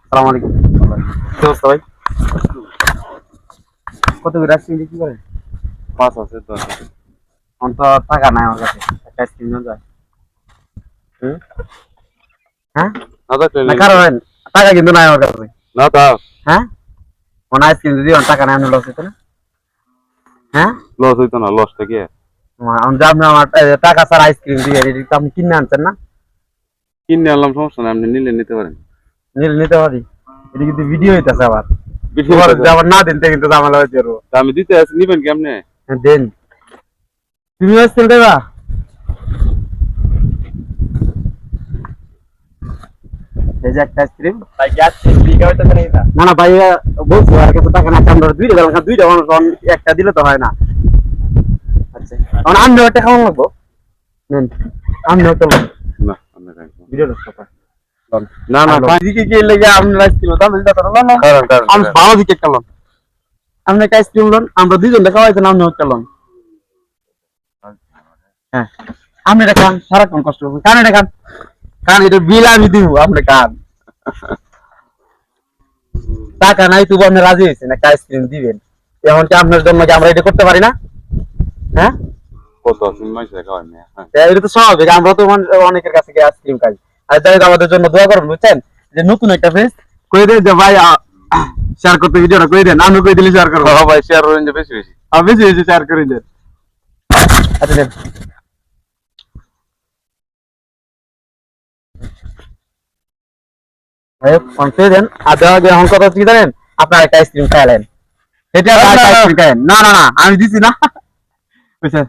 সালাম আলাইকুম। কি অবস্থা ভাই? কত করে আইসক্রিম বিক্রি করেন? 5 আছে 10 আছে। এখন তো টাকা নাই আমার কাছে, একটা আইসক্রিম নিয়ে যায়। হুম? হ্যাঁ না থাকলে না কারণ টাকা কিন্তু নাই আমার কাছে। না তা হ্যাঁ কোন আইসক্রিম যদি টাকা নাই আমি লস হইতো না। হ্যাঁ লস হইতো না, লসটা কি? আমি আপনি আমার টাকা ছাড়া আইসক্রিম দিয়ে এটা তো আপনি কিনে আনছেন না। কিনে আনলাম, সমস্যা নাই, আপনি নিলে নিতে পারেন। নিতে পারি, এটা কিন্তু ভিডিও হইতেছে আবার। ভিডিও আবার না দিন কিন্তু ঝামেলা হইতে পারবো। তা আমি দিতে আছি, নিবেন কেমনে? দেন তুমি আইসক্রিম দেবা? এই যে একটা আইসক্রিম ভাই গ্যাস বিকা হইতেছে নাকি তা? না না ভাই বলছি আর কাছে টাকা না, আমরা দুইটা মানুষ একটা দিলে তো হয় না। আচ্ছা এখন আমি একটা খাওয়ান লাগবো, নেন আমি একটা না আপনি খাইন। ভিডিও কথা না না দিকে কি লেগে আপনি আইসক্রিম দাম দিতে পারো না। আমি ভালো দিকে একটা লন, আপনি একটা আইসক্রিম লন, আমরা দুইজন দেখা হয়েছে না, আপনি একটা লন। হ্যাঁ আপনি এটা খান, সারাক্ষণ কষ্ট করবেন, খান এটা খান, খান এটা বিল আমি দিব, আপনি খান। টাকা নাই তবু আপনি রাজি হয়েছেন একটা আইসক্রিম দিবেন, এখন কি আপনার জন্য কি আমরা এটা করতে পারি না? হ্যাঁ কত আছে মাইসে খাওয়াই না? হ্যাঁ এটা তো স্বাভাবিক, আমরা তো অনেকের কাছে গিয়ে আইসক্রিম খাই। আর তাই আমাদের জন্য দোয়া করুন, বুঝছেন? যে নতুন একটা ফেস কই দেন যে ভাই শেয়ার করতে, ভিডিওটা কই দেন, আমি কই দিলে শেয়ার করবো। হ্যাঁ ভাই, শেয়ার করেন যে বেশি বেশি। বেশি বেশি শেয়ার করে দেন। আচ্ছা দেন ভাই ফোন পে দেন। আর দেওয়া যে এখন কথা কি জানেন, আপনার একটা আইসক্রিম খাইলেন, এটা আইসক্রিম খাইলেন। না না না আমি দিছি না, বুঝছেন?